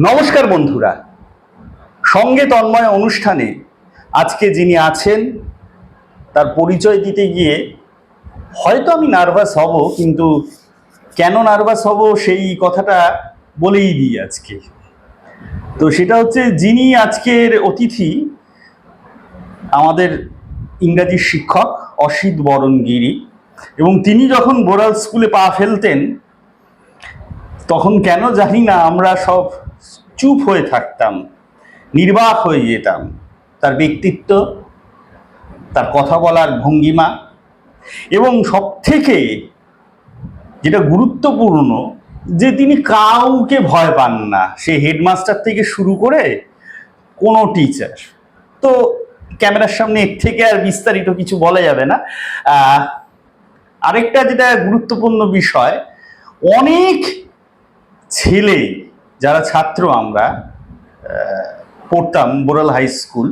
নমস্কার বন্ধুরা, সঙ্গে তন্ময় অনুষ্ঠানে আজকে যিনি আছেন তার পরিচয় দিতে গিয়ে হয়তো আমি নার্ভাস হব, কিন্তু কেন নার্ভাস হব সেই কথাটা বলেই দিই আজকে। তো সেটা হচ্ছে, যিনি আজকের অতিথি আমাদের ইংরাজি শিক্ষক অসিত বরণ গিরি, এবং তিনি যখন বোরাল স্কুলে পা ফেলতেন তখন কেন জানি না আমরা সব চুপ হয়ে থাকতাম, নির্বাক হয়ে যেতাম। তার ব্যক্তিত্ব, তার কথা বলার ভঙ্গিমা, এবং সবথেকে যেটা গুরুত্বপূর্ণ যে তিনি কাউকে ভয় পান না, সে হেডমাস্টার থেকে শুরু করে কোনো টিচার। তো ক্যামেরার সামনে এর থেকে আর বিস্তারিত কিছু বলা যাবে না। আরেকটা যেটা গুরুত্বপূর্ণ বিষয়, অনেক ছেলে যারা ছাত্র আমরা পড়তাম বোরাল হাই স্কুল,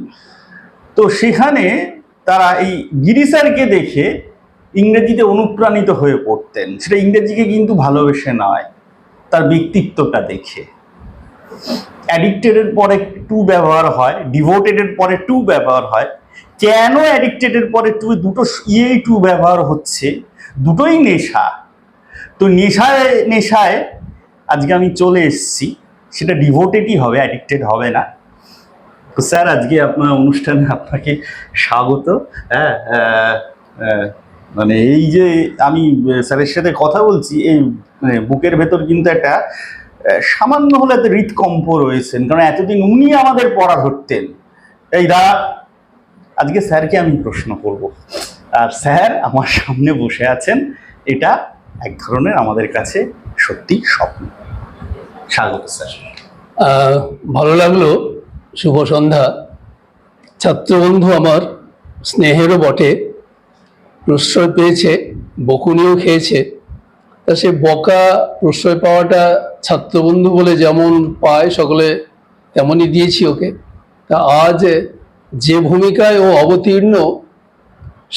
তো সেখানে তারা এই গিরি স্যারকে দেখে ইংরেজিতে অনুপ্রাণিত হয়ে পড়তেন। সেটা ইংরেজিকে কিন্তু ভালোবেসে নয়, তার ব্যক্তিত্বটা দেখে। অ্যাডিক্টেডের পরে টু ব্যবহার হয়, ডিভোটেডের পরে টু ব্যবহার হয়। কেন অ্যাডিক্টেডের পরে দুটো টু ব্যবহার হচ্ছে? দুটোই নেশা। তো নেশায় নেশায় আজকে আমি চলে এসেছি, সেটা ডিভোটেডই হবে, অ্যাডিক্টেড হবে না। তো স্যার, আজকে আপনার অনুষ্ঠানে আপনাকে স্বাগত। হ্যাঁ, মানে এই যে আমি স্যারের সাথে কথা বলছি, এই বুকের ভেতর কিন্তু একটা সামান্য হলে হৃদকম্প রয়েছেন, কারণ এতদিন উনি আমাদের পড়া ধরতেন। এই দা, আজকে স্যারকে আমি প্রশ্ন করব, আর স্যার আমার সামনে বসে আছেন। এটা এক ধরনের আমাদের কাছে সত্যি স্বপ্ন। স্বাগত স্যার। ভালো লাগলো। শুভ সন্ধ্যা। ছাত্রবন্ধু আমার স্নেহেরও বটে, প্রশ্রয় পেয়েছে, বকুনিও খেয়েছে। তা সে বকা প্রশ্রয় পাওয়াটা ছাত্রবন্ধু বলে যেমন পায় সকলে, তেমনই দিয়েছি ওকে। তা আজ যে ভূমিকায় ও অবতীর্ণ,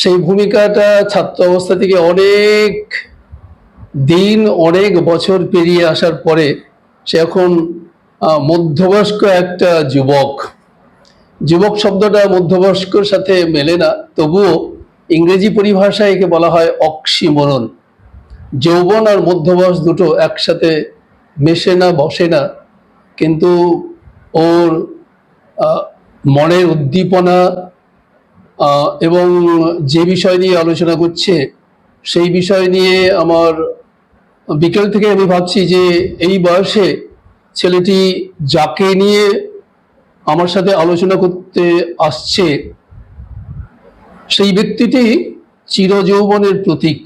সেই ভূমিকাটা ছাত্র অবস্থা থেকে অনেক দিন, অনেক বছর পেরিয়ে আসার পরে সে এখন মধ্যবয়স্ক একটা যুবক। যুবক শব্দটা মধ্যবয়স্কর সাথে মেলে না, তবুও ইংরেজি পরিভাষায় একে বলা হয় অক্সিমোরন। যৌবন আর মধ্যবয়স দুটো একসাথে মেশে না, বসে না। কিন্তু ওর মনের উদ্দীপনা এবং যে বিষয় নিয়ে আলোচনা করছে সেই বিষয় নিয়ে আমার বিকেল থেকে আমি ভাবছি যে এই বয়সে ছেলেটি যাকে নিয়ে আমার সাথে আলোচনা করতে আসছে সেই ব্যক্তিটি চিরযৌবনের প্রতীক।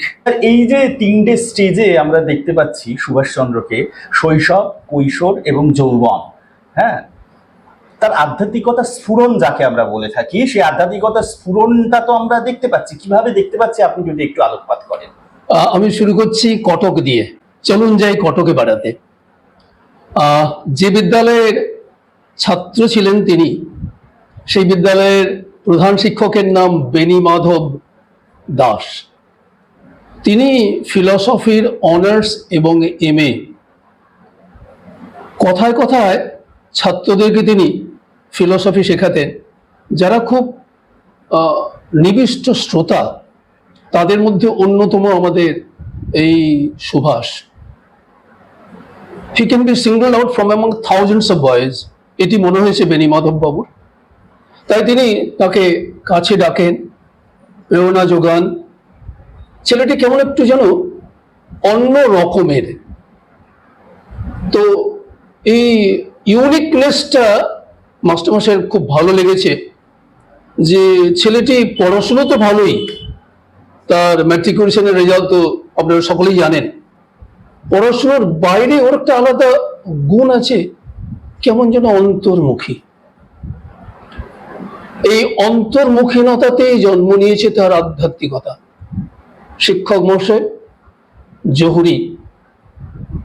এই যে তিনটে স্টেজে আমরা দেখতে পাচ্ছি সুভাষচন্দ্রকে, শৈশব, কৈশোর এবং যৌবন। হ্যাঁ, তার আধ্যাত্মিকতা স্ফুরণ যাকে আমরা বলে থাকি, সেই আধ্যাত্মিকতা স্ফুরণটা তো আমরা দেখতে পাচ্ছি। কিভাবে দেখতে পাচ্ছি আপনি যদি একটু আলোকপাত করেন। আমি শুরু করছি কটক দিয়ে। চলুন যাই কটকে বেড়াতে। যে বিদ্যালয়ের ছাত্র ছিলেন তিনি, সেই বিদ্যালয়ের প্রধান শিক্ষকের নাম বেনি মাধব দাস। তিনি ফিলসফির অনার্স এবং MA। কথায় কথায় ছাত্রদেরকে তিনি ফিলসফি শেখাতেন। যারা খুব নিবিষ্ট শ্রোতা, তাদের মধ্যে অন্যতম আমাদের এই Subhash. He can be singled out from among thousands of boys, এটি মনে হয়েছে বেনি মাধব বাবুর। তাই তিনি তাকে কাছে ডাকেন, প্রেরণা যোগান। ছেলেটি কেমন একটু যেন অন্য রকমের। তো এই ইউনিকনেসটা মাস্টারমশাইয়ের খুব ভালো লেগেছে, যে ছেলেটি পড়াশুনো তো ভালোই, তার ম্যাট্রিকুলেশনের রেজাল্ট তো আপনারা সকলেই জানেন। পড়াশোনার বাইরে ওর একটা আলাদা গুণ আছে, কেমন যেন অন্তর্মুখী। এই অন্তর্মুখীনতাতেই জন্ম নিয়েছে তার আধ্যাত্মিকতা। শিক্ষক মশাই জহুরি,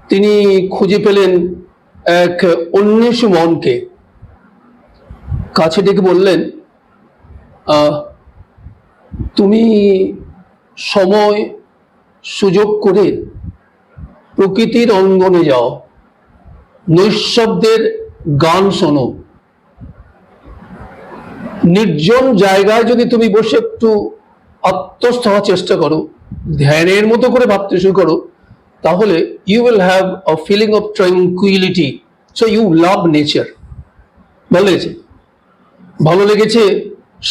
তিনি খুঁজে পেলেন এক অন্বেষী মনকে, কাছে ডেকে বললেন, তুমি সময় সুযোগ করে প্রকৃতির অঙ্গনে যাও, নৈঃশব্দের গান শোনো, নির্জন জায়গায় যদি তুমি বসে একটু আত্মস্থ হওয়ার চেষ্টা করো, ধ্যানের মতো করে ভাবতে শুরু করো, তাহলে you will have a feeling of tranquillity. So you love nature. ভালো লেগেছে? ভালো লেগেছে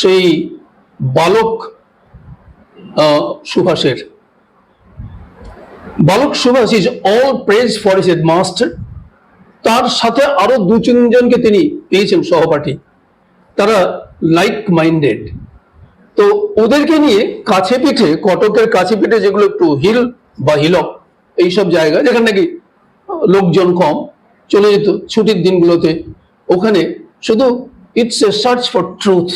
সেই বালক সুভাষের। বালক Subhas is all praise for his headmaster. তার সাথে আরো 2-3 জনকে তিনি পেয়েছেন সহপাঠী, তারা লাইক মাইন্ডেড। তো ওদেরকে নিয়ে কাছে পিঠে, কটকের কাছে পিঠে যেগুলো একটু হিল বা হিলক এইসব জায়গা যেখানে নাকি লোকজন কম, চলে যেত ছুটির দিনগুলোতে। ওখানে শুধু it's a search for truth.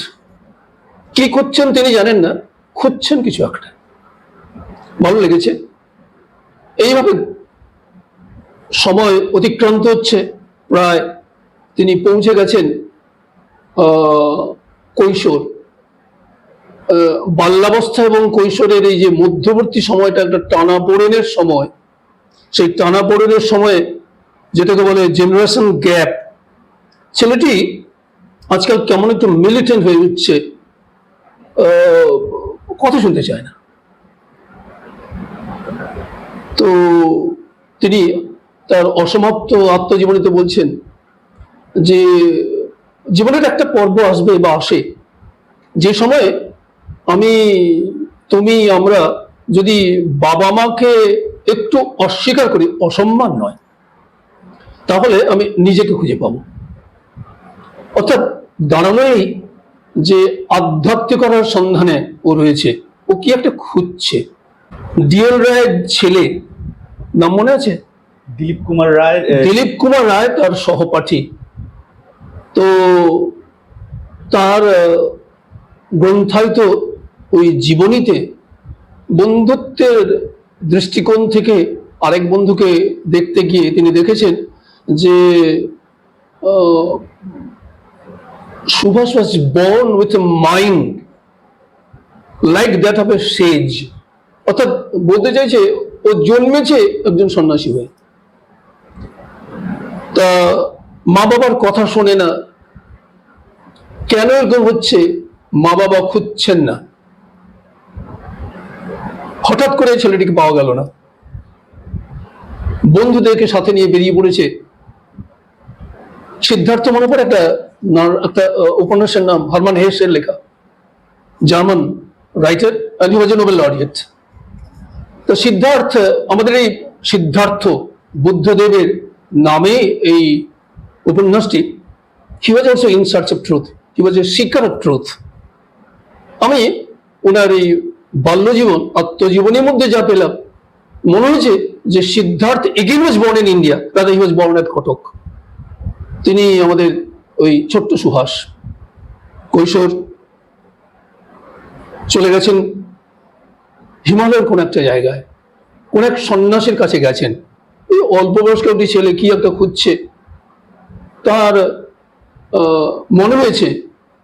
কি করছেন তিনি জানেন না, খুঁজছেন কিছু একটা। ভালো লেগেছে। এইভাবে সময় অতিক্রান্ত হচ্ছে, প্রায় তিনি পৌঁছে গেছেন কৈশোর। বাল্যাবস্থা এবং কৈশোরের এই যে মধ্যবর্তী সময়টা একটা টানাপোড়েনের সময়। সেই টানাপোড়েনের সময়ে যেটাকে বলে জেনারেশন গ্যাপ। ছেলেটি আজকাল কেমন একটু মিলিটেন্ট হয়ে উঠছে, কথা শুনতে চায় না। তো তিনি তার অসমাপ্ত আত্মজীবনীতে বলছেন যে জীবনের একটা পর্ব আসবে বা আসে, যে সময়ে আমরা যদি বাবা মাকে একটু অস্বীকার করি, অসম্মান নয়, তাহলে আমি নিজেকে খুঁজে পাবো। অর্থাৎ দাঁড়ানোই যে আধ্যাত্মিকতার সন্ধানে ও রয়েছে, ও কি একটা খুঁজছে। ডিএল রায়ের ছেলে, নাম মনে আছে? দিলীপ কুমার রায়। দিলীপ কুমার রায় তার সহপাঠী। তো তার গ্রন্থায়িত ওই জীবনীতে বন্ধুত্বের দৃষ্টিকোণ থেকে আরেক বন্ধুকে দেখতে গিয়ে তিনি দেখেছেন যে Subhash was born with a mind like that of a sage। অর্থাৎ বলতে চাইছে ও জন্মেছে একজন সন্ন্যাসী হয়ে। তা মা বাবার কথা শোনে না। কেন এরকম হচ্ছে? মা বাবা খুঁজছেন না। হঠাৎ করে ছেলেটিকে পাওয়া গেল না, বন্ধুদেরকে সাথে নিয়ে বেরিয়ে পড়েছে। সিদ্ধার্থ মনে পড়ে একটা উপন্যাসের নাম, হারমান হেসের লেখা, German writer, and he was a Nobel laureate। তো সিদ্ধার্থ, আমাদের এই সিদ্ধার্থ বুদ্ধদেবের নামে এই উপন্যাসটি, he was also in search of truth, he was a seeker of truth। আমি ওনার এই বাল্যজীবন, আত্মজীবনীর মধ্যে যা পেলাম, মনে হয়েছে যে Siddharth again was born in India, rather he was born at Cuttack. তিনি আমাদের ওই ছোট্ট সুহাস কৈশোর চলে গেছেন হিমালয়ের কোন একটা জায়গায়, কোন এক সন্ন্যাসীর কাছে গেছেন। এই অল্প বয়স্ক একটি ছেলে কি একটা খুঁজছে। তার মনে হয়েছে,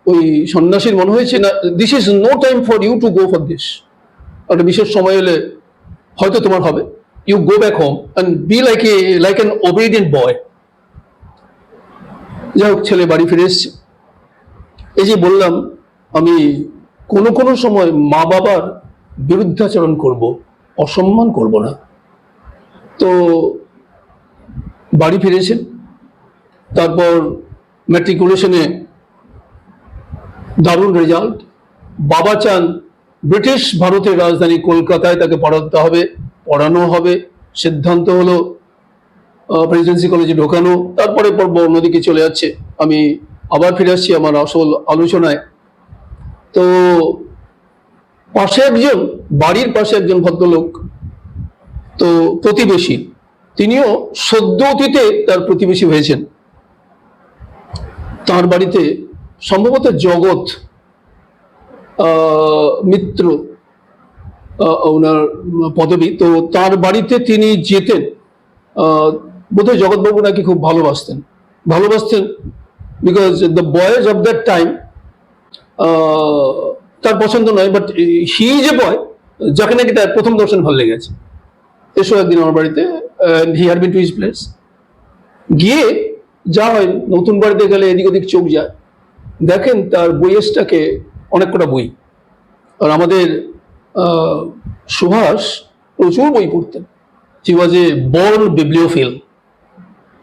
ওই সন্ন্যাসীর মনে হয়েছে, না, this is no time for you to go for this. একটা বিশেষ সময় এলে হয়তো তোমার হবে, you go back home and be like an obedient boy. যাই হোক, ছেলে বাড়ি ফিরে এসছে। এই যে বললাম, আমি কোনো সময় মা বাবার বিরুদ্ধাচরণ করব, অসম্মান করব না। তো বাড়ি ফিরেছেন, তারপর ম্যাট্রিকুলেশনে দারুণ রেজাল্ট। বাবা চান ব্রিটিশ ভারতের রাজধানী কলকাতায় তাকে পড়ানো হবে। সিদ্ধান্ত হলো প্রেসিডেন্সি কলেজে ঢোকানো। তারপরে পর্ব অন্যদিকে চলে যাচ্ছে। আমি আবার ফিরে আসছি আমার আসল আলোচনায়। তো বাড়ির পাশে একজন ভদ্রলোক, তো প্রতিবেশী, তিনিও সদ্য অতীতে তার প্রতিবেশী হয়েছেন। তার বাড়িতে সম্ভবত জগৎ মিত্র ওনার পদবী। তো তার বাড়িতে তিনি যেতেন। বোধহয় জগৎবাবু নাকি খুব ভালোবাসতেন because the boys of that time, তার পছন্দ নয়, বাট হি ইজ এ বয় যাকে নাকি তার প্রথম দর্শন ভালো লেগেছে। এসো একদিন আমার বাড়িতে, he had been to his place. গিয়ে যা হয় নতুন বাড়িতে গেলে এদিক ওদিক চোখ যায়, দেখেন তার বইয়েসটাকে অনেক কটা বই। আর আমাদের আহ, সুভাষ প্রচুর বই পড়তেন। He was a born bibliophile.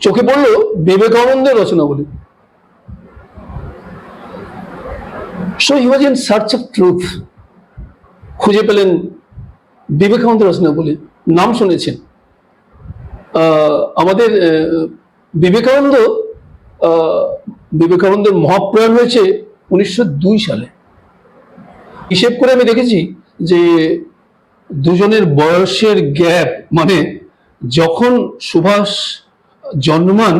চোখে পড়লো বিবেকানন্দের রচনাবলী। So he was in search of truth. খুঁজে পেলেন বিবেকানন্দের রচনাবলী, নাম শুনেছেন। আমাদের বিবেকানন্দ বিবেকানন্দের মহাপ্রয়াণ হয়েছে 1902 সালে। হিসেব করে আমি দেখেছি যে দুজনের বয়সের গ্যাপ, মানে যখন সুভাষ জন্মান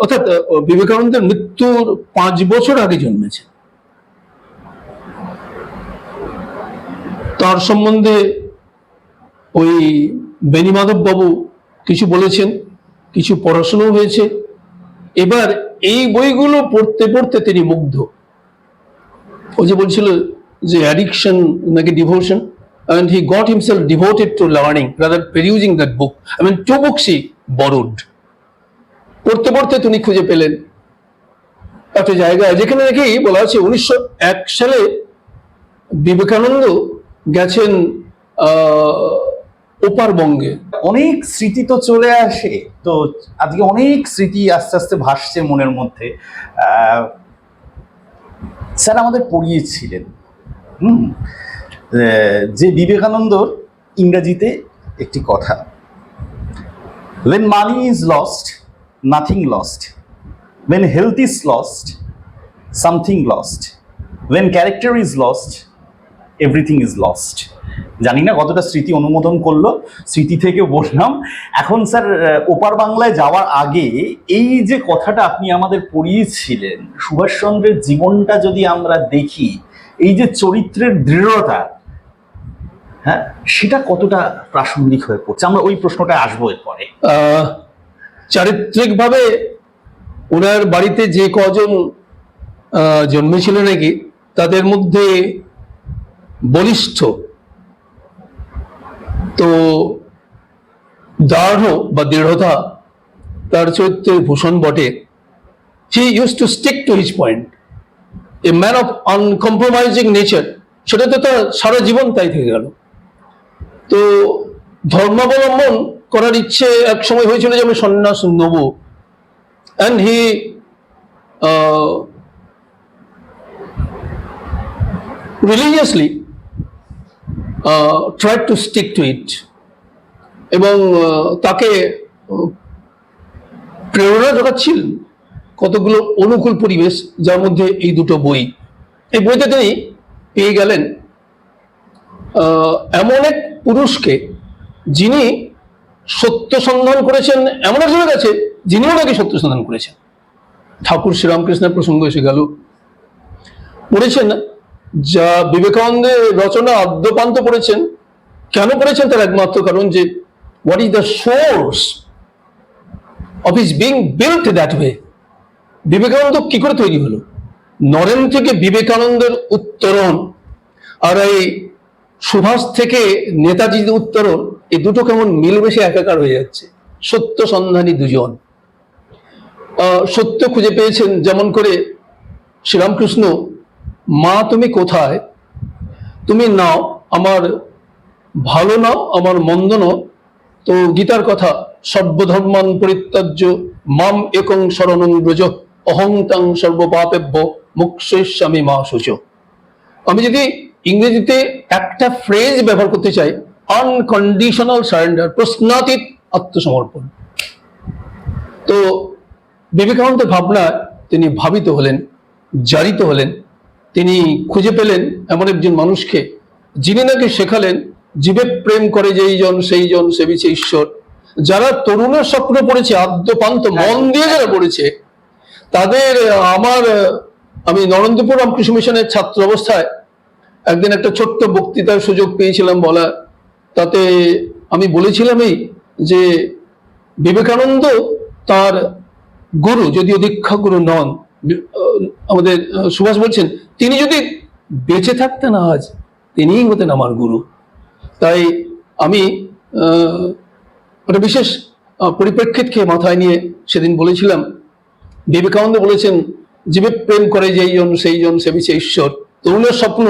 অর্থাৎ বিবেকানন্দের মৃত্যুর 5 বছর আগে জন্মেছে। তার সম্বন্ধে ওই বেণীমাধব বাবু কিছু বলেছেন, কিছু পড়াশোনাও হয়েছে। এবার এই বইগুলো পড়তে পড়তে তিনি মুগ্ধ। ও যে বলছিল যে অ্যাডিকশন নাকি devotion, and he got himself devoted to learning rather perusing that book. I mean, 2 books he borrowed. পড়তে পড়তে তিনি খুঁজে পেলেন একটা জায়গায় যেখানে নাকি বলা আছে 1901 সালে বিবেকানন্দ গেছেন ওপার বঙ্গে। অনেক স্মৃতি তো চলে আসে, তো আজকে অনেক স্মৃতি আস্তে আস্তে ভাসছে মনের মধ্যে। স্যার আমাদের পড়িয়েছিলেন যে বিবেকানন্দর ইংরেজিতে একটি কথা, when money is lost nothing lost, when health is lost something lost, when character is lost everything is lost। জানি না কতটা স্মৃতি অনুমোদন করলো, স্মৃতি থেকে বললাম। এখন স্যার ওপার বাংলায় যাওয়ার আগে এই যে কথাটা আপনি আমাদের পড়িয়েছিলেন, সুভাষচন্দ্রের জীবনটা যদি আমরা দেখি, এই যে চরিত্রের দৃঢ়তা, হ্যাঁ, সেটা কতটা প্রাসঙ্গিক হয়ে পড়ছে, আমরা ওই প্রশ্নটা আসবো এরপরে। চারিত্রিকভাবে ওনার বাড়িতে যে কজন জন্মেছিল নাকি তাদের মধ্যে বলিষ্ঠ তো দাঢ় বা দৃঢ়তা তার চরিত্রের ভূষণ বটে। He use to stick to his point, a man of uncompromising nature. সেটা তো তার সারা জীবন তাই থেকে গেল। তো ধর্মাবলম্বন করার ইচ্ছে এক সময় হয়েছিল যে আমি সন্ন্যাস নেব, and he religiously try to stick to it. এবং তাকে প্রেরণা যোগাচ্ছিলেন কতগুলো অনুকূল পরিবেশ, যার মধ্যে এই দুটো বই। এই বইতে তিনি পেয়ে গেলেন এমন এক পুরুষকে যিনি সত্য সন্ধান করেছেন, এমন একজনের কাছে যিনিও নাকি সত্য সন্ধান করেছেন। ঠাকুর শ্রীরামকৃষ্ণের প্রসঙ্গ এসে গেল। পড়েছেন যা বিবেকানন্দের রচনা আদ্যপান্ত পড়েছেন। কেন পড়েছেন তার একমাত্র কারণ যে what is the source of his being built that way? Vivekananda কি করে তৈরি হলো? নরেন থেকে বিবেকানন্দের উত্তরণ আর এই সুভাষ থেকে নেতাজির উত্তরণ, এই দুটো কেমন মিলমিশে একাকার হয়ে যাচ্ছে। সত্য সন্ধানী দুজন সত্য খুঁজে পেয়েছেন। যেমন করে শ্রীরামকৃষ্ণ, মা তুমি কোথায়, তুমি নাও আমার ভালো নাও আমার মন্দ নাও। তো গীতার কথা, সর্বধর্মান পরিত্যাজ্য মাম একং শরণং ব্রজ অহং তং সর্বপাপেভ্য মোক্ষয়িষ্যামি মা শুচ। আমি যদি ইংরেজিতে একটা ফ্রেজ ব্যবহার করতে চাই, আনকন্ডিশনাল সারেন্ডার, প্রশ্নাতীত আত্মসমর্পণ। তো বিবেকানন্দের ভাবনা তিনি ভাবিত হলেন, জারিত হলেন। তিনি খুঁজে পেলেন এমন একজন মানুষকে যিনি নাকি শেখালেন জীবে প্রেম করে যেই জন সেই জন সেবিছে ঈশ্বর। যারা তরুণের স্বপ্ন পড়েছে, আদ্যপান্ত মন দিয়ে যারা পড়েছে, তাদের আমি নরেন্দ্রপুর রামকৃষ্ণ মিশনের ছাত্র অবস্থায় একদিন একটা ছোট্ট বক্তৃতার সুযোগ পেয়েছিলাম বলা। তাতে আমি বলেছিলাম এই যে বিবেকানন্দ তার গুরু, যদিও দীক্ষা গুরু নন, আমাদের সুভাষ বলছেন তিনি যদি বেঁচে থাকতেন আজ তিনিই হতেন আমার গুরু। তাই আমি একটা বিশেষ পরিপ্রেক্ষিতকে মাথায় নিয়ে সেদিন বলেছিলাম, বিবেকানন্দ বলেছেন, জীবে প্রেম করে যেই জন সেই জন সেবিছে ঈশ্বর। তরুণের স্বপ্ন,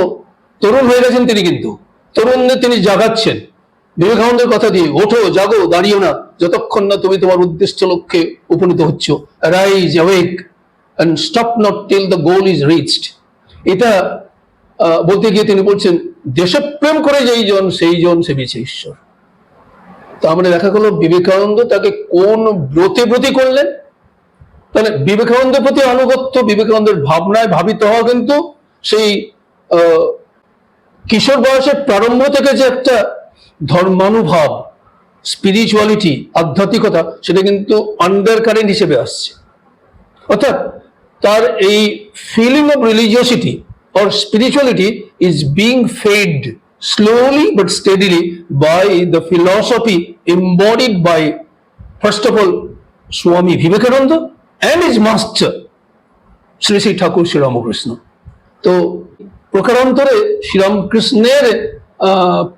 তরুণ হয়ে গেছেন তিনি, কিন্তু তরুণদের তিনি জাগাচ্ছেন বিবেকানন্দের কথা দিয়ে, ওঠো, জাগো, দাঁড়িও না যতক্ষণ না তুমি তোমার উদ্দিষ্ট লক্ষ্যে উপনীত হচ্ছ। Rise awake and stop not till the goal is reached. এটা বলতে গিয়ে তিনি বলছেন, দেশপ্রেম করে যেই জন সেই জন সেবিছে ঈশ্বর। তা আমরা দেখা গেল বিবেকানন্দ তাকে কোন ব্রতে করলেন। তাহলে বিবেকানন্দের প্রতি আনুগত্য, বিবেকানন্দের ভাবনায় ভাবিত হওয়া কিন্তু সেই কিশোর বয়সের প্রারম্ভ থেকে যে একটা ধর্মানুভব, স্পিরিচুয়ালিটি, আধ্যাত্মিকতা, সেটা কিন্তু আন্ডার কারেন্ট হিসেবে আসছে। অর্থাৎ তার এই feeling of religiosity or spirituality is being fed slowly but steadily by the philosophy embodied by, first of all, Swami Vivekananda and his master Sri Sri Thakur Sri Ramakrishna. তো প্রকারান্তরে শ্রীরামকৃষ্ণের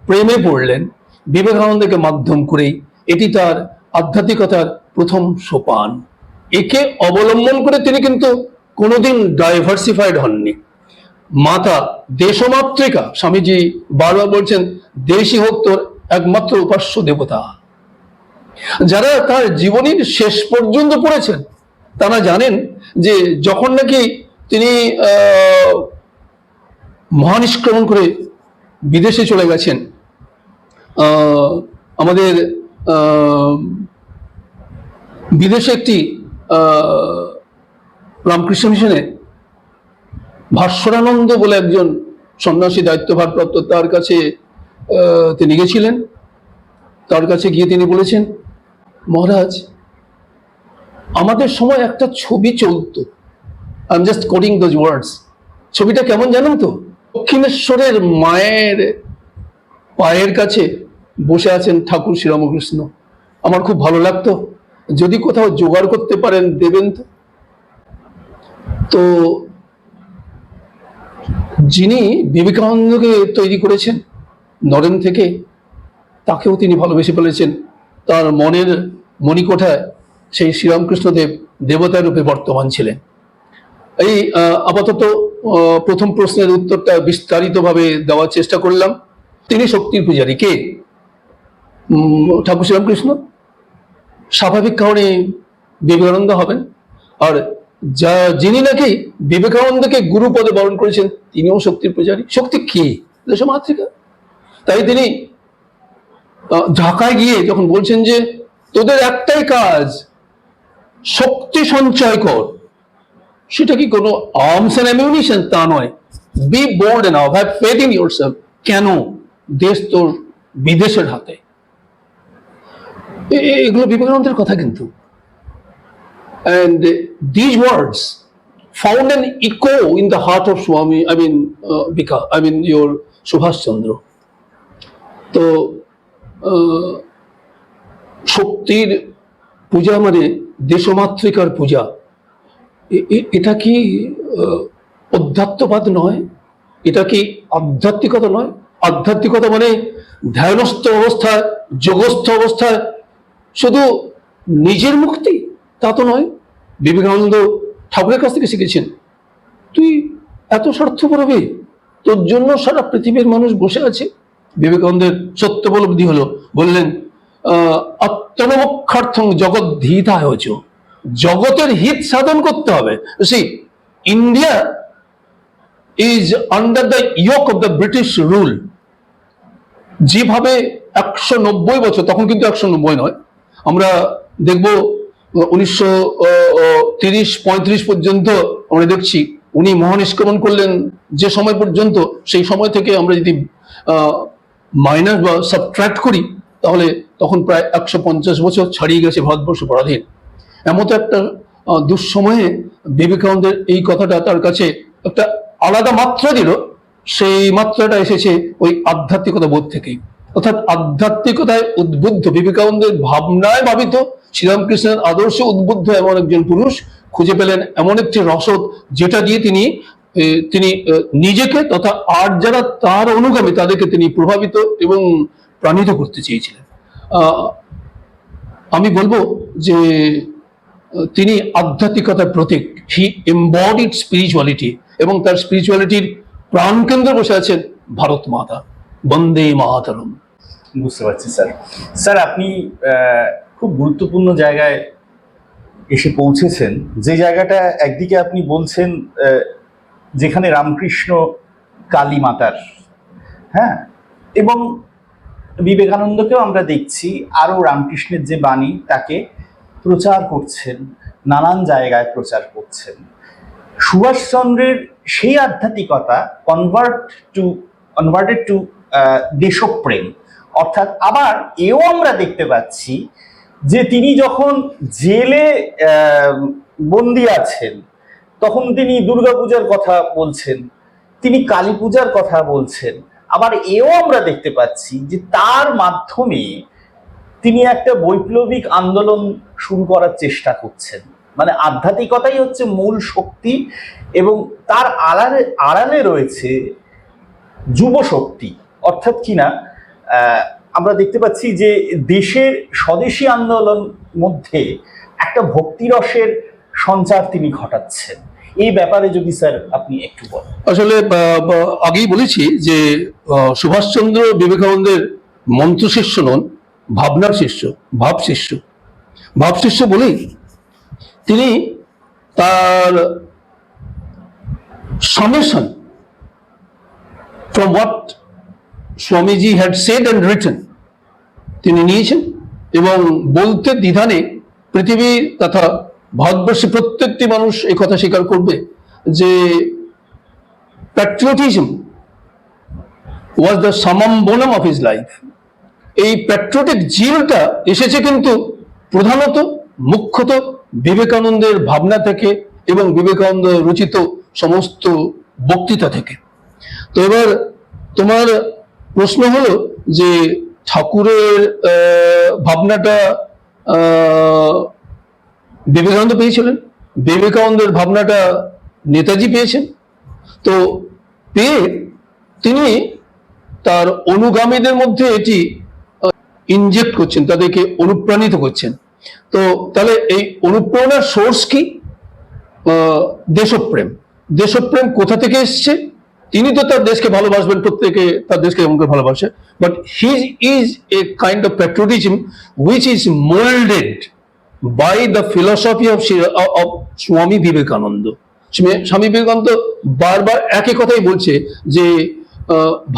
প্রেমে পড়লেন বিবেকানন্দকে মাধ্যম করেই। এটি তার আধ্যাত্মিকতার প্রথম সোপান। একে অবলম্বন করে তিনি কিন্তু কোনোদিন ডাইভার্সিফাইড হননি। মাতা দেশমাতৃকা, স্বামীজি বারবার বলছেন, দেশই হোক তোর একমাত্র উপাস্য দেবতা। যারা তার জীবনীর শেষ পর্যন্ত পড়েছেন তারা জানেন যে যখন নাকি তিনি মহানিষ্ক্রমণ করে বিদেশে চলে গেছেন, আমাদের বিদেশে একটি রামকৃষ্ণ মিশনে ভাস্বরানন্দ বলে একজন সন্ন্যাসী দায়িত্বভারপ্রাপ্ত, তার কাছে তিনি গেছিলেন। তার কাছে গিয়ে তিনি বলেছেন, মহারাজ, আমাদের সময় একটা ছবি চলতো, I am just quoting those words. ছবিটা কেমন জানেন তো? দক্ষিণেশ্বরের মায়ের পায়ের কাছে বসে আছেন ঠাকুর শ্রীরামকৃষ্ণ। আমার খুব ভালো লাগতো, যদি কোথাও জোগাড় করতে পারেন দেবেন তো। তো যিনি বিবেকানন্দকে তৈরি করেছেন নরেন থেকে, তাকেও তিনি ভালোবেসে ফেলেছেন। তার মনের মণিকোঠায় সেই শ্রীরামকৃষ্ণদেব দেবতা রূপে বর্তমান ছিলেন। এই আপাতত প্রথম প্রশ্নের উত্তরটা বিস্তারিতভাবে দেওয়ার চেষ্টা করলাম। তিনি শক্তির পূজারী। কে? ঠাকুর শ্রীরামকৃষ্ণ। স্বাভাবিক কারণে বিবেকানন্দ হবেন। আর যিনি নাকি বিবেকানন্দকে গুরুপদে বরণ করেছেন তিনিও শক্তির পূজারী। শক্তি কি? দেশমাতৃকা। তাই তিনি ঢাকায় গিয়ে যখন বলছেন যে তোদের একটাই কাজ, শক্তি সঞ্চয় কর, সেটা কি কোনো আর্মস এন্ড অ্যামিউনিশন? তা নয়। Be bold enough, have faith in yourself. কেন? দেশ তোর বিদেশের হাতে। এগুলো বিবেকানন্দের কথা কিন্তু। And these words found an echo in the heart of Swami, your Subhash Chandra. তো শক্তির পূজা মানে দেশমাতৃকার পূজা। এটা কি অধ্যাত্মবাদ নয়? এটা কি আধ্যাত্মিকতা নয়? আধ্যাত্মিকতা মানে ধ্যানস্থ অবস্থায়, যোগস্থ অবস্থায় শুধু নিজের মুক্তি, তা তো নয়। বিবেকানন্দ ঠাকুরের কাছ থেকে শিখেছেন, তুই এত স্বার্থপর হবি, তোর জন্য সারা পৃথিবীর মানুষ বসে আছে। বিবেকানন্দের সত্য উপলব্ধি হলো, বললেন আত্মনমক্ষার্থং জগৎ ধীতায় হচ, জগতের হিত সাধন করতে হবে। See, India is under the yoke of the British rule. যেভাবে 190 বছর, তখন কিন্তু 190 নয়, আমরা দেখব 1930-35 পর্যন্ত আমরা দেখছি উনি মহানিষ্ক্রমণ করলেন যে সময় পর্যন্ত, সেই সময় থেকে আমরা যদি মাইনাস বা সাবট্রাক্ট করি তাহলে তখন প্রায় 150 বছর ছাড়িয়ে গেছে ভারতবর্ষ পরাধীন। এমতো একটা দুঃসময়ে বিবেকানন্দের এই কথাটা তার কাছে একটা আলাদা মাত্রা দিল। সেই মাত্রাটা এসেছে ওই আধ্যাত্মিকতা বোধ থেকেই। অর্থাৎ আধ্যাত্মিকতায় উদ্বুদ্ধ, বিবেকানন্দের ভাবনায় ভাবিত, শ্রীরামকৃষ্ণের আদর্শে উদ্বুদ্ধ এমন একজন পুরুষ খুঁজে পেলেন, এমন একটি রসদ যেটা দিয়ে তিনি নিজেকে তথা আর যারা তার অনুগামী তাদেরকে তিনি প্রভাবিত এবং প্রাণিত করতে চেয়েছিলেন। আমি বলবো যে তিনি আধ্যাত্মিকতার প্রতীক। হি এমবডিড স্পিরিচুয়ালিটি, এবং তার স্পিরিচুয়ালিটির প্রাণকেন্দ্রে বসে আছেন ভারত মাতা। বন্দে মাতরম। বুঝতে পারছি স্যার। স্যার, আপনি খুব গুরুত্বপূর্ণ জায়গায় এসে পৌঁছেছেন, যে জায়গাটা একদিকে আপনি বলছেন যেখানে রামকৃষ্ণ কালী মাতার, হ্যাঁ, এবং বিবেকানন্দকেও আমরা দেখছি আরও রামকৃষ্ণের যে বাণী তাকে প্রচার করছেন, নানান জায়গায় প্রচার করছেন। সুভাষচন্দ্রের সেই আধ্যাত্মিকতা কনভার্টেড টু দেশপ্রেম, অর্থাৎ আবার এও আমরা দেখতে পাচ্ছি যে তিনি যখন জেলে বন্দি আছেন তখন তিনি দুর্গাপূজার কথা বলছেন, তিনি কালী পূজার কথা বলছেন। আবার এও আমরা দেখতে পাচ্ছি যে তার মাধ্যমে তিনি একটা বৈপ্লবিক আন্দোলন শুরু করার চেষ্টা করছেন। মানে আধ্যাত্মিকতাই হচ্ছে মূল শক্তি, এবং তার আড়ালে রয়েছে যুব শক্তি। অর্থাৎ কিনা আমরা দেখতে পাচ্ছি যে দেশের স্বদেশী আন্দোলন মধ্যে একটা ভক্তিরসের সঞ্চার তিনি ঘটাচ্ছেন। এই ব্যাপারে যদি স্যার আপনি একটু বলেন। আসলে আগেই বলেছি যে সুভাষচন্দ্র বিবেকানন্দের মন্ত্র শিষ্য নন, ভাবনার শিষ্য, ভাব শিষ্য। ভাব শিষ্য বলেই তিনি তার summation from what Swamiji had said and written তিনি নিয়েছেন, এবং বলতে দ্বিধানে পৃথিবী তথা ভারতবর্ষে প্রত্যেকটি মানুষ এই কথা স্বীকার করবে যে patriotism was the summum bonum of his life. এই প্যাট্রিয়টিক জিলটা এসেছে কিন্তু প্রধানত মুখ্যত বিবেকানন্দের ভাবনা থেকে এবং বিবেকানন্দ রচিত সমস্ত বক্তৃতা থেকে। তো এবার তোমার প্রশ্ন হলো যে ঠাকুরের ভাবনাটা বিবেকানন্দ পেয়েছিলেন, বিবেকানন্দের ভাবনাটা নেতাজি পেয়েছেন। তো পেয়ে তিনি তার অনুগামীদের মধ্যে এটি ইনজেক্ট করছেন, তাদেরকে অনুপ্রাণিত করছেন। তো তাহলে এই অনুপ্রেরণার সোর্স কি? দেশপ্রেম। দেশপ্রেম কোথা থেকে এসছে? তিনি তো তার দেশকে ভালোবাসবেন, প্রত্যেকে তার দেশকে এমন করে ভালোবাসে, but his is a kind of patriotism which is moulded by the philosophy of Swami Vivekananda. Swami Vivekananda বারবার একই কথাই বলছে যে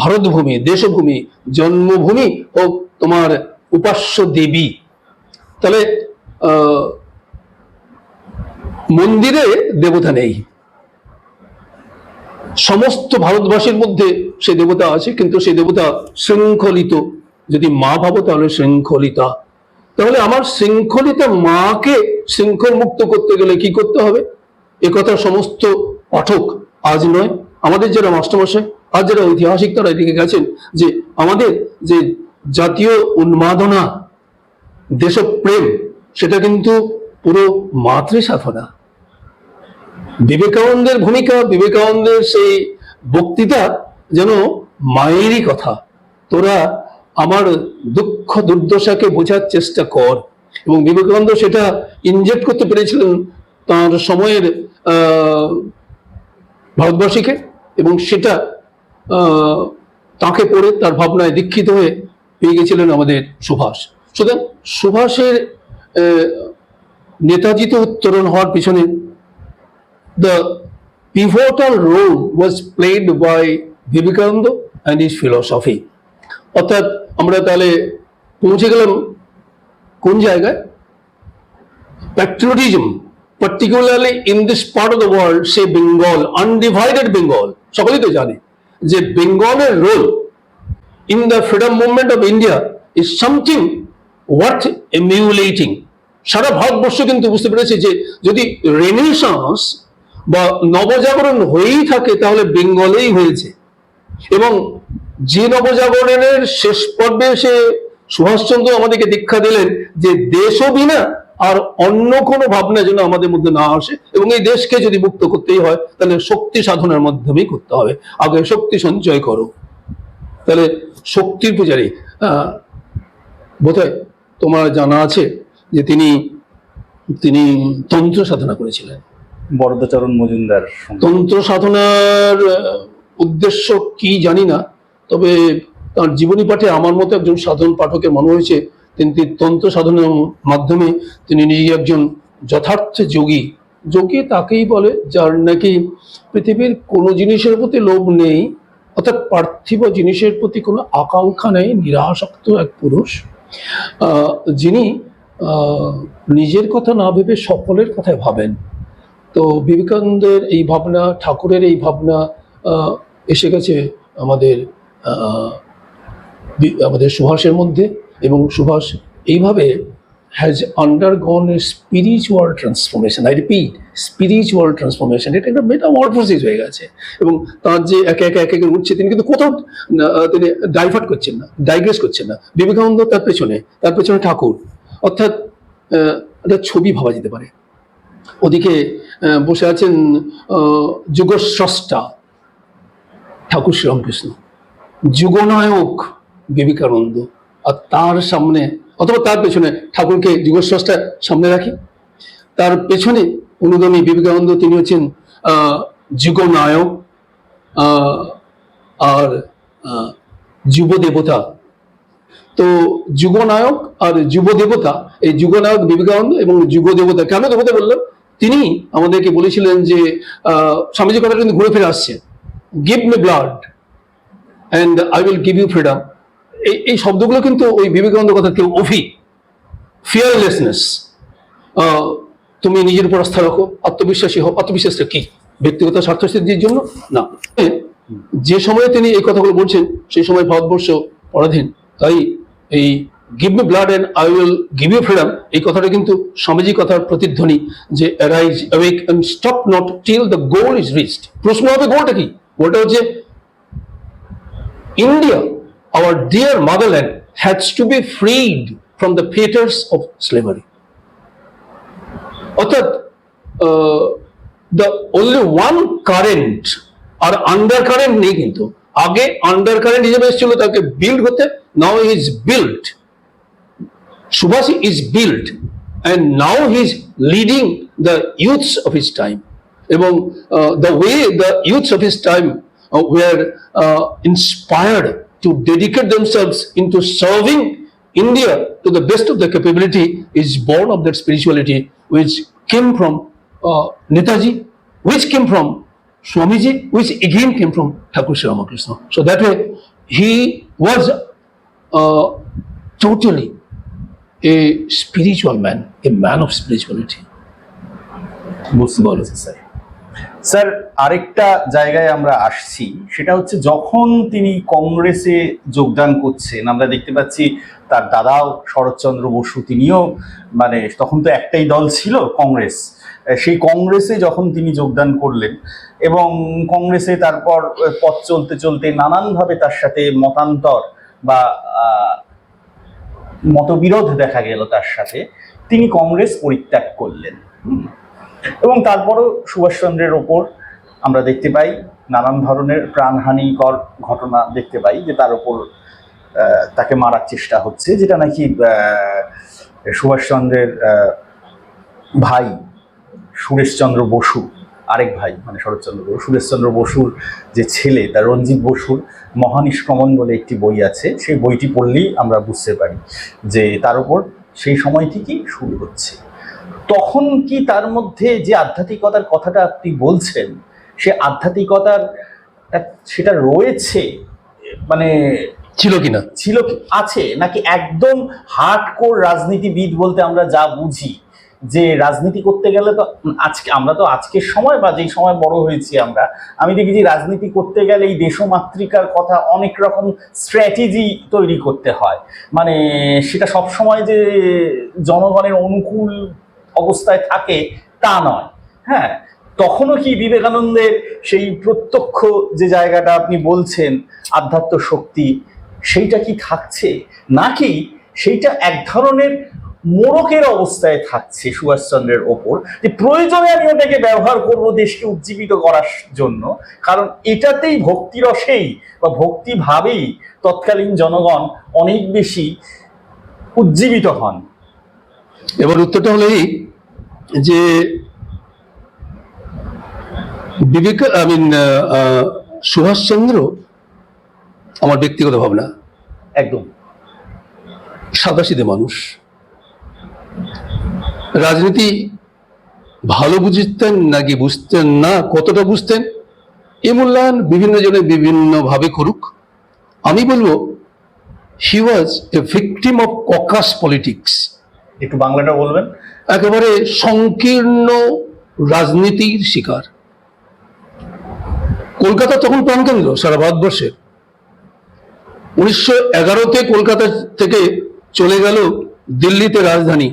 ভারতভূমি, দেশভূমি, জন্মভূমি হোক তোমার উপাস্য দেবী। তাহলে মন্দিরে দেবতা নেই, সমস্ত ভারতবাসীর মধ্যে সেই দেবতা আছে, কিন্তু সেই দেবতা শৃঙ্খলিত। যদি মা ভাবো তাহলে শৃঙ্খলিতা। তাহলে আমার শৃঙ্খলিত মাকে শৃঙ্খল মুক্ত করতে গেলে কি করতে হবে? এ কথা সমস্ত পাঠক আজ নয়, আমাদের যারা মাস্টারমশাই, আজ যারা ঐতিহাসিক, তারা এদিকে গেছেন যে আমাদের যে জাতীয় উন্মাদনা, দেশপ্রেম, সেটা কিন্তু পুরো মাতৃ সাধনা। বিবেকানন্দের ভূমিকা, বিবেকানন্দের সেই বক্তৃতা যেন মায়েরই কথা। তোরা আমার দুঃখ দুর্দশাকে বোঝার চেষ্টা কর, এবং বিবেকানন্দ সেটা ইনজেক্ট করতে পেরেছিলেন তার সময়ের ভারতবাসীকে, এবং সেটা তাকে পড়ে তার ভাবনায় দীক্ষিত হয়ে পেয়ে গেছিলেন আমাদের সুভাষ। সুতরাং সুভাষের নেতাজিতে উত্তরণ হওয়ার পিছনে the pivotal role was played by Vivekananda and his philosophy. অর্থাৎ আমরা তাহলে পৌঁছে গেলাম কোন জায়গায়? Patriotism, particularly in this part of the world, say Bengal, undivided Bengal, সকলেই তো জানে যে বেঙ্গলের role in the freedom movement of India is something worth emulating. সারা ভারতবর্ষ কিন্তু বুঝতে পেরেছে যে যদি রেনেসাঁস বা নবজাগরণ হয়েই থাকে তাহলে বেঙ্গলেই হয়েছে। এবং যে নবজাগরণের শেষ পর্বে এসে সুভাষচন্দ্র আমাদেরকে দীক্ষা দিলেন যে দেশও বিনা আর অন্য কোনো ভাবনা যেন আমাদের মধ্যে না আসে, এবং এই দেশকে যদি মুক্ত করতেই হয় তাহলে শক্তি সাধনার মাধ্যমেই করতে হবে। আগে শক্তি সঞ্চয় করো। তাহলে শক্তির পূজারী বোধহয় তোমার জানা আছে যে তিনি তিনি তন্ত্র সাধনা করেছিলেন। বরদাচরণ মজুমদার সম্পর্কে। তন্ত্র সাধনার উদ্দেশ্য কি জানি না, তবে তার জীবনী পাঠে আমার মতো একজন সাধারণ পাঠকের মনে হয়েছে তিনি তন্ত্র সাধনার মাধ্যমে তিনি নিজে একজন যথার্থ যোগী। যোগী তাকেই বলে যার নাকি পৃথিবীর কোনো জিনিসের প্রতি লোভ নেই, অর্থাৎ পার্থিব জিনিসের প্রতি কোনো আকাঙ্ক্ষা নেই, নিরাসক্ত এক পুরুষ, যিনি নিজের কথা না ভেবে সকলের কথায় ভাবেন। তো বিবেকানন্দের এই ভাবনা, ঠাকুরের এই ভাবনা এসে গেছে আমাদের আমাদের সুভাষের মধ্যে, এবং সুভাষ এইভাবে has আন্ডারগন A spiritual transformation. I repeat, spiritual transformation. এটা একটা মেটামরফোসিস হয়ে গেছে, এবং তার যে একে একে একে একে উঠছে, তিনি কিন্তু কোথাও তিনি ডাইভার্ট করছেন না, ডাইগ্রেস করছেন না। বিবেকানন্দ তার পেছনে ঠাকুর, অর্থাৎ একটা ছবি ভাবা যেতে পারে। ওদিকে বসে আছেন যুগস্রষ্টা ঠাকুর শ্রীরামকৃষ্ণ, যুগনায়ক বিবেকানন্দ, আর তার সামনে অথবা তার পেছনে ঠাকুরকে যুগস্রষ্টা সামনে রাখি, তার পেছনে অনুগামী বিবেকানন্দ, তিনি হচ্ছেন যুগনায়ক আর যুব দেবতা। তো যুগনায়ক আর যুব দেবতা, এই যুগনায়ক বিবেকানন্দ এবং যুগ দেবতা, কেন দেবতা বললাম? তিনি আমাদেরকে বলেছিলেন যে স্বামীজি কথাটা কিন্তু ঘুরে ফিরে আসছে, give me blood and I will give you freedom. এই শব্দগুলো কিন্তু ওই বিবেকানন্দ কথা কেউ ফিয়ারলেসনেস, তুমি নিজের উপর আস্থা রাখো, আত্মবিশ্বাসী হও। আত্মবিশ্বাসটা কি? ব্যক্তিগত স্বার্থসিদ্ধির জন্য না। যে সময়ে তিনি এই কথাগুলো বলছেন সেই সময় ভারতবর্ষ পরাধীন, তাই এই give me blood and I will give you freedom, এই কথাটা কিন্তু স্বামীজি কথার প্রতিধ্বনি, যে arise awake and stop not till the goal is reached. প্রশ্ন হবে গোলটা কি? গোলটা হচ্ছে India, our dear motherland, has to be freed from the fetters of slavery. অর্থাৎ the only one current আর undercurrent নেই, কিন্তু আগে undercurrent হিসেবে এসেছিল তাকে বিল্ড হতে, now he is built. Subhashi is built and now he is leading the youths of his time. এবং the way the youths of his time were inspired to dedicate themselves into serving India to the best of their capability is born of that spirituality which came from Netaji, which came from Swamiji, which again came from Thakur Sri Ramakrishna. So that way he was totally a spiritual man, a man of spirituality. বুঝতে পারছি sir. Sir, আরেকটা জায়গায় আমরা আসছি, সেটা হচ্ছে যখন তিনি কংগ্রেসে যোগদান করছেন, আমরা দেখতে পাচ্ছি তার দাদাও শরৎচন্দ্র বসু, তিনিও মানে তখন তো একটাই দল ছিল কংগ্রেস, সেই কংগ্রেসে যখন তিনি যোগদান করলেন এবং কংগ্রেসে তারপর পথ চলতে চলতে নানানভাবে তার সাথে মতান্তর বা মতবিরোধ দেখা গেল তার সাথে, তিনি কংগ্রেস পরিত্যাগ করলেন। এবং তারপরও সুভাষচন্দ্রের ওপর আমরা দেখতে পাই নানান ধরনের প্রাণহানিকর ঘটনা দেখতে পাই, যে তার ওপর তাকে মারার চেষ্টা হচ্ছে, যেটা নাকি সুভাষচন্দ্রের ভাই সুরেশচন্দ্র বসু, আরেক ভাই মানে শরৎচন্দ্র বসু, সুরেশচন্দ্র বসুর যে ছেলে, তার রঞ্জিত বসুর মহানিষ্ক্রমণ বলে একটি বই আছে, সেই বইটি পড়লেই আমরা বুঝতে পারি যে তার উপর সেই সময় থেকেই শুরু হচ্ছে। তখন কি তার মধ্যে যে আধ্যাত্মিকতার কথাটা আপনি বলছেন, সে আধ্যাত্মিকতার সেটা রয়েছে, মানে ছিল কিনা, আছে নাকি একদম হার্ডকোর রাজনীতিবিদ বলতে আমরা যা বুঝি, যে রাজনীতি করতে গেলে তো আমরা তো আজকের সময় বা যেই সময় বড় হয়েছি আমি দেখি যে রাজনীতি করতে গেলে এই দেশমাতৃকার কথা অনেক রকম স্ট্র্যাটেজি তৈরি করতে হয়, মানে সেটা সবসময় যে জনগণের অনুকূল অবস্থায় থাকে তা নয়। হ্যাঁ, তখনও কি বিবেকানন্দের সেই প্রত্যক্ষ যে জায়গাটা আপনি বলছেন আধ্যাত্ম শক্তি, সেইটা কি থাকছে, নাকি সেইটা এক ধরনের মোড়কের অবস্থায় থাকছে সুভাষচন্দ্রের ওপর, যে প্রয়োজনে আমি ওটাকে ব্যবহার করব দেশকে উজ্জীবিত করার জন্য, কারণ এটাতেই ভক্তিরসেই বা ভক্তিভাবেই তৎকালীন জনগণ অনেক বেশি উজ্জীবিত হন। এবার উত্তরটা হলো এই যে বিবেক আই মিন সুভাষচন্দ্র আমার ব্যক্তিগত ভাবনা একদম। সাদাসিধে মানুষ, রাজনীতি ভালো বুঝতেন নাকি বুঝতেন না, কতটা বুঝতেন এ মূল্যায়ন বিভিন্ন জনে বিভিন্ন ভাবে করুক। আমি বলবো he was a victim of caucus politics. একটু বাংলাটা বলবেন? একেবারে সংকীর্ণ রাজনীতির শিকার। কলকাতা তখন প্রাণকেন্দ্র সারা ভারতবর্ষের। 1911-তে কলকাতা থেকে চলে গেল দিল্লিতে রাজধানী।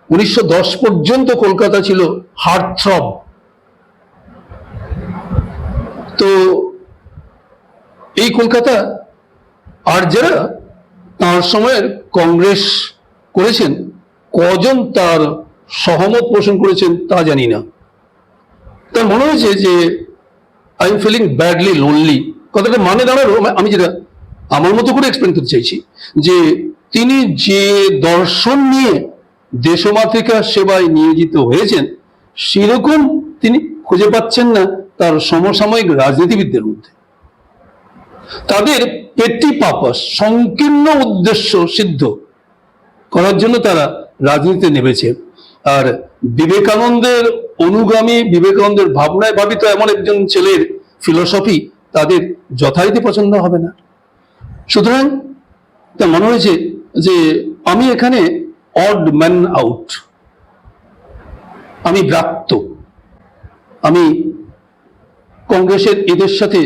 1910 পর্যন্ত কলকাতা ছিল হার্টথ্রব। তো এই কলকাতা, আর যারা তার সময়ের কংগ্রেস করেছেন কজন তার সহমত পোষণ করেছেন তা জানি না। তার মনে হয়েছে যে I am feeling badly lonely. কথাটা মানে দাঁড়ালো, আমি যেটা আমার মতো করে এক্সপ্লেন করতে চাইছি যে তিনি যে দর্শন নিয়ে দেশমাতৃকার সেবায় নিয়োজিত হয়েছেন সেরকম তিনি খুঁজে পাচ্ছেন না তার সমসাময়িক রাজনীতিবিদদের মধ্যে। তাদের পেটি পারপাস, সংকীর্ণ উদ্দেশ্য সিদ্ধ করার জন্য তারা রাজনীতিতে নেমেছে। আর বিবেকানন্দের অনুগামী, বিবেকানন্দের ভাবনায় ভাবিত এমন একজন ছেলের ফিলোসফি তাদের যথারীতি পছন্দ হবে না। সুতরাং তা মনে হয়েছে যে আমি এখানে অড ম্যান আউট, আমি ব্রাত্য, আমি কংগ্রেসের এদের সাথে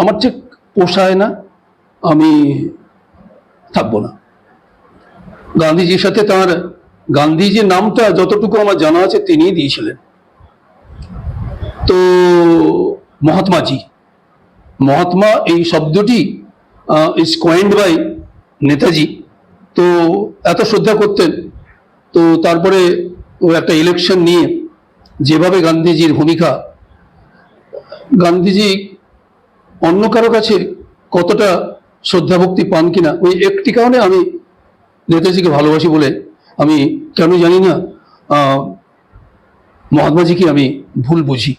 আমার ঠিক পোষায় না, আমি থাকবো না। গান্ধীজির সাথে তার, গান্ধীজির নামটা যতটুকু আমার জানা আছে তিনিই দিয়েছিলেন। তো মহাত্মাজি, মহাত্মা এই শব্দটি ইজ কয়েন্ড বাই নেতাজি। তো এত শ্রদ্ধা করতেন। তো তারপরে ও একটা ইলেকশন নিয়ে যেভাবে গান্ধীজির ভূমিকা, গান্ধীজি অন্য কারো কাছে কতটা শ্রদ্ধা ভক্তি পান কিনা ওই একটি কারণে আমি নেতাজিকে ভালোবাসি বলে আমি কেন জানি না মহাত্মাজিকে আমি ভুল বুঝি।